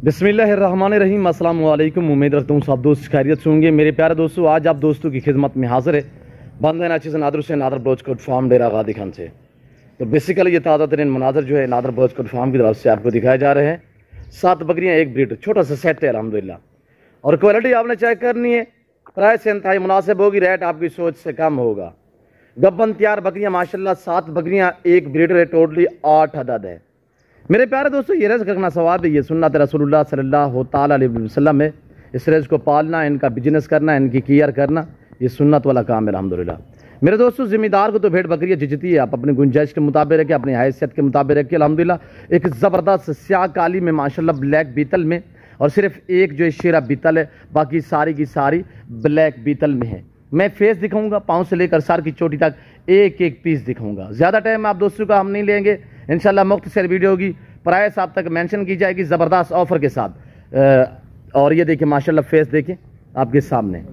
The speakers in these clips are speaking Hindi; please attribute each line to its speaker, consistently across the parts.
Speaker 1: बिस्मिल्लाहिर्रहमानिर्रहीम। अस्सलाम वालेकुम। उम्मीद रखता हूँ सब दोस्त खैरियत से होंगे। मेरे प्यारे दोस्तों, आज आप दोस्तों की खिदमत में हाजिर है बंदे नाची से नादर हुसैन नादर बलोचकोट फार्म डेरा गादी खान से। तो बेसिकली ये ताज़ा तरीन मनाजर जो है नादर बलोचकोट फार्म की तरफ से आपको दिखाए जा रहे हैं। 7 बकरियाँ, एक ब्रीड, छोटा सा सेट है अल्हम्दुलिल्लाह। और क्वालिटी आपने चेक करनी है, प्राइस इंतहाई मुनासिब होगी, रेट आपकी सोच से कम होगा। गब्बन तैयार बकरियाँ माशाल्लाह 7 बकरियाँ, एक ब्रीडर है, टोटली 8 अदद है। मेरे प्यारे दोस्तों, ये रज़्क़ रखना सवाब है, ये सुन्नत रसूलुल्लाह सल्लल्लाहु तआला अलैहि वसल्लम है। इस रज़्क़ को पालना, इनका बिजनेस करना, इनकी केयर करना, ये सुन्नत वाला काम है अल्हम्दुलिल्लाह। मेरे दोस्तों, ज़िम्मेदार को तो भेड़ बकरियाँ जितती है, आप अपनी गुंजाइश के मुताबिक रखिए, अपनी हैसियत के मुताबिक रखिए अल्हम्दुलिल्लाह। एक ज़बरदस्त स्याह काली में माशाल्लाह ब्लैक बीतल में, और सिर्फ एक जो शेरा बीतल है, बाकी सारी की सारी ब्लैक बीतल में है। मैं फेस दिखाऊंगा, पाँव से लेकर सर की चोटी तक एक एक पीस दिखाऊंगा। ज़्यादा टाइम आप दोस्तों का हम नहीं लेंगे, इंशाल्लाह मुख्तसर वीडियो होगी। प्राइस आप तक मेंशन की जाएगी ज़बरदस्त ऑफर के साथ। और ये देखिए माशाल्लाह फेस देखिए आपके सामने,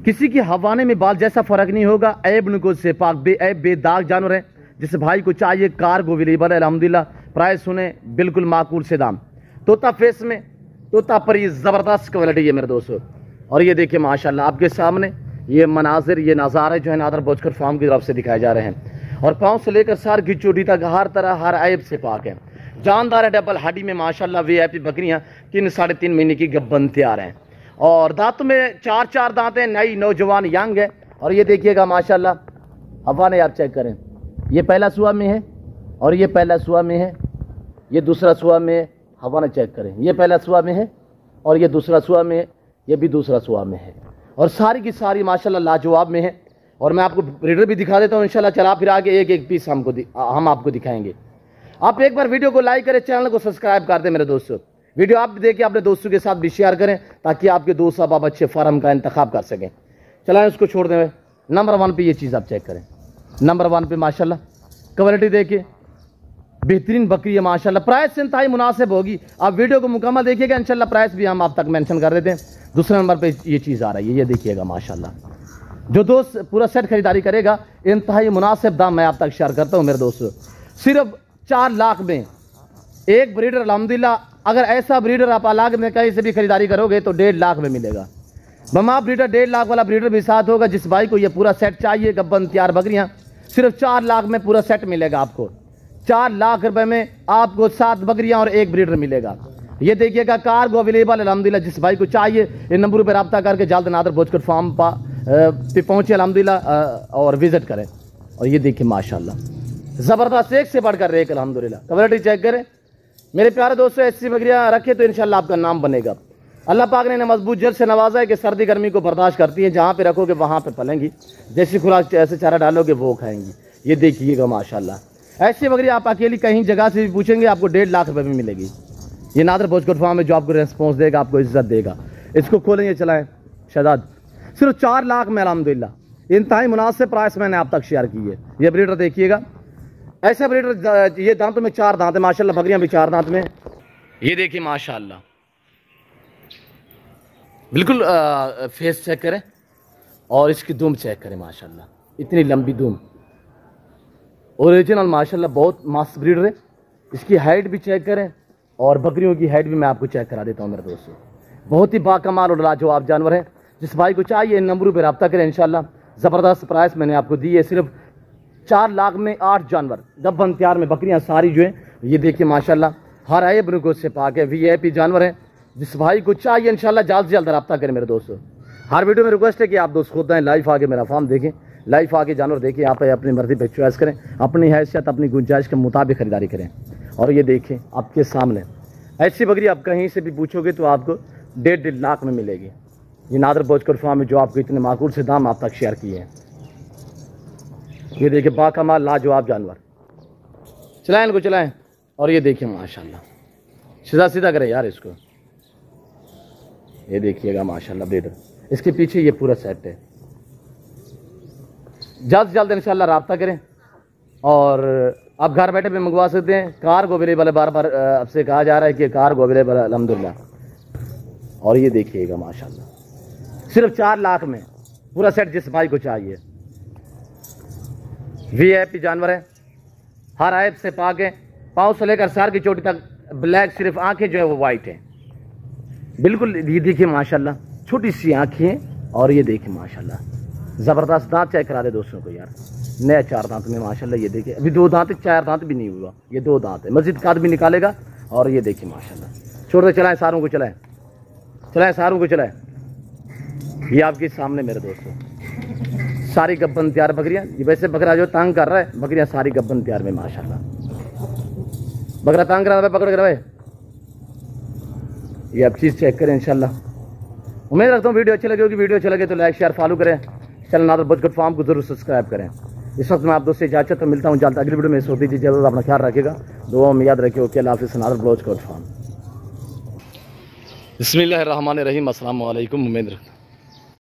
Speaker 1: किसी की हवाने में बाल जैसा फ़र्क नहीं होगा। ऐब नुको से पाक बेऐब बेदाग जानवर है। जिस भाई को चाहिए कार्गो अवेलेबल है अल्हम्दुलिल्लाह। प्राइस सुने बिल्कुल माकूल से दाम। तोता फेस में, तोता पर ये ज़बरदस्त क्वालिटी है मेरे दोस्तों। और ये देखिए माशाल्लाह आपके सामने ये मनाजिर, ये नज़ारे जो है नादर बलोचकोट फार्म की तरफ से दिखाए जा रहे हैं। और पाँव से लेकर सर की चोटी तक हर तरह हर ऐब से पाक है। जानदार है, डबल हड्डी में माशाल्लाह वीआईपी बकरियां 3 साढ़े 3 महीने की गब्बन तैयार हैं। और दांत में 4 दांत हैं, नई नौजवान यंग है। और ये देखिएगा माशाल्लाह हवाने आप चेक करें, ये पहला सुआ में है और ये पहला सुआ में है, ये दूसरा सुआ में है। हवाने चेक करें, ये पहला सुआ में है और ये दूसरा सुआ में है, ये भी दूसरा सुआ में है। और सारी की सारी माशाल्लाह लाजवाब में है। और मैं आपको ब्रीडर भी दिखा देता हूँ इंशाल्लाह। चला फिर आगे एक एक पीस हम आपको दिखाएंगे। आप एक बार वीडियो को लाइक करें, चैनल को सब्सक्राइब कर दें मेरे दोस्तों। वीडियो आप भी देखिए, अपने दोस्तों के साथ भी शेयर करें ताकि आपके दोस्त अब आप अच्छे फार्म का इंतखाब कर सकें। चलाएं उसको छोड़ दें। नंबर 1 पे ये चीज़ आप चेक करें, नंबर 1 पे माशाल्लाह क्वालिटी देखिए, बेहतरीन बकरी है माशाल्लाह। प्राइस से इंतहाई मुनासिब होगी। आप वीडियो को मुकम्मल देखिएगा, इंशाल्लाह प्राइस भी हम आप तक मेंशन कर देते हैं। दूसरे नंबर पे ये चीज़ आ रही है, ये देखिएगा माशाल्लाह। जो दोस्त पूरा सेट खरीदारी करेगा, इंतहाई मुनासिब दाम मैं आप तक शेयर करता हूँ मेरे दोस्तों। सिर्फ 4 लाख में एक ब्रीडर अल्हम्दुलिल्लाह। अगर ऐसा ब्रीडर आप अलग में कहीं से भी खरीदारी करोगे तो 1.5 लाख में मिलेगा। बमा ब्रीडर 1.5 लाख वाला ब्रीडर भी साथ होगा। जिस भाई को ये पूरा सेट चाहिए, गब्बन तैयार बकरियां, सिर्फ 4 लाख में पूरा सेट मिलेगा आपको। 4 लाख रुपए में आपको 7 बकरियां और एक ब्रीडर मिलेगा। ये देखिएगा कार्गो अवेलेबल अल्हम्दुलिल्लाह। जिस भाई को चाहिए इन नंबरों पर रब्ता करके जल्द नादर बलोचकोट फार्म पे पहुंचे अल्हम्दुलिल्लाह और विजिट करें। और ये देखिए माशाल्लाह ज़बरदस्त, एक से बढ़कर एक अल्हम्दुलिल्लाह। क्वालिटी चेक करें मेरे प्यारे दोस्तों। ऐसी बकरियां रखे तो इंशाल्लाह आपका नाम बनेगा। अल्लाह पाक ने मजबूत जड़ से नवाजा है कि सर्दी गर्मी को बर्दाश्त करती है। जहाँ पे रखोगे वहाँ पे पलेंगी, जैसी खुराक ऐसे चारा डालोगे वो खाएंगी। ये देखिएगा माशाल्लाह। ऐसी बकरियां आप अकेली कहीं जगह से भी पूछेंगे आपको 1.5 लाख रुपए में मिलेगी। ये नादर बलोचकोट फार्म में जो आपको रेस्पॉन्स देगा, आपको इज्जत देगा। इसको खोलेंगे, चलाएं शहजाद। सिर्फ 4 लाख में अल्हम्दुलिल्लाह। इंतहाई मुनासिब प्राइस मैंने आप तक शेयर की है। ये ब्रीडर देखिएगा, ऐसा ब्रीडर, ये दांतों में 4 दांत है माशाल्लाह, बकरियां भी 4 दांत में। ये देखिए माशाल्लाह बिल्कुल फेस चेक करें और इसकी दूम चेक करें माशाल्लाह। इतनी लंबी दूम, ओरिजिनल माशाल्लाह, बहुत मस्त ब्रीडर है। इसकी हाइट भी चेक करें और बकरियों की हाइट भी मैं आपको चेक करा देता हूँ मेरे दोस्तों। बहुत ही बाकमाल और लाजवाब जानवर है। जिस भाई को चाहिए इन नंबरों पर रब्ता करें इंशाल्लाह। ज़बरदस्त प्राइस मैंने आपको दी है। सिर्फ 4 लाख में 8 जानवर, गब्बन तैयार में बकरियां सारी जो है। ये देखिए माशाल्लाह हर ऐब नुको से पाक है, वीआईपी जानवर है। जिस भाई को चाहिए इंशाल्लाह जल्द से जल्द रब्ता करें मेरे दोस्तों। हर वीडियो में रिक्वेस्ट है कि आप दोस्त खुद आएँ, लाइव आके मेरा फार्म देखें, लाइव आके जानवर देखें। यहाँ पे अपनी मर्जी पे चॉइस करें, अपनी हैसियत अपनी गुंजाइश के मुताबिक खरीदारी करें। और ये देखें आपके सामने, ऐसी बकरी आप कहीं से भी पूछोगे तो आपको 1.5 लाख में मिलेगी। ये नादर बलोचकोट फार्म में जो आपको इतने माकूल से दाम आप तक शेयर किए हैं। ये देखिए बाकमाल लाजवाब जानवर। चलाएं इनको, चलाएं। और ये देखिए माशाल्लाह, सीधा सीधा करें यार इसको। ये देखिएगा माशाल्लाह ब्रीडर, इसके पीछे ये पूरा सेट है। जल्द से जल्द इंशाल्लाह रब्ता करें और आप घर बैठे भी मंगवा सकते हैं। कार्गो अवेलेबल है, बार बार आपसे कहा जा रहा है कि कार्गो अवेलेबल है अल्हम्दुलिल्लाह। और ये देखिएगा माशाल्लाह सिर्फ 4 लाख में पूरा सेट जिस भाई को चाहिए। वीआईपी जानवर है, हर ऐब से पाक है। पाँव से लेकर सर की चोटी तक ब्लैक, सिर्फ आंखें जो है वो वाइट है बिल्कुल। ये देखिए माशाल्लाह, छोटी सी आंखें और ये देखिए माशाल्लाह ज़बरदस्त दांत। चेक करा दे दोस्तों को यार, नया 4 दांत में माशाल्लाह। ये देखिए अभी 2 दांत, 4 दांत भी नहीं हुआ, ये 2 दांत है। मस्जिद का भी निकालेगा। और ये देखिए माशाल्लाह, छोड़ दे, चलाएं सारों को, चलाएं चलाएं सारों को चलाएं। ये आपके सामने मेरे दोस्तों सारी गब्बन तैयार बकरियां। ये वैसे बकरा जो तंग कर रहा है, बकरियां सारी गब्बन तैयार में माशाल्लाह। बकरा तंग करा रहा है, पकड़ कर रहा है। ये आप चीज़ चेक करें इंशाल्लाह। उम्मीद रखता हूँ वीडियो अच्छी लगी होगी। वीडियो अच्छा लगे तो लाइक शेयर फॉलो करें। Channel Nadar Baloch code farm को जरूर सब्सक्राइब करें। इस वक्त मैं आप दोस्तों से इजाजत मिलता हूँ, जल्द अगली वीडियो में। सो दीजिए, जरूर अपना ख्याल रखिएगा, दुआ में याद रखिए। ओके, अल्लाह हाफिज़। Nadar Baloch code farm. बिस्मिल्लाहिर्रहमानिर्रहीम। अस्सलाम वालेकुम। उम्मीद रखता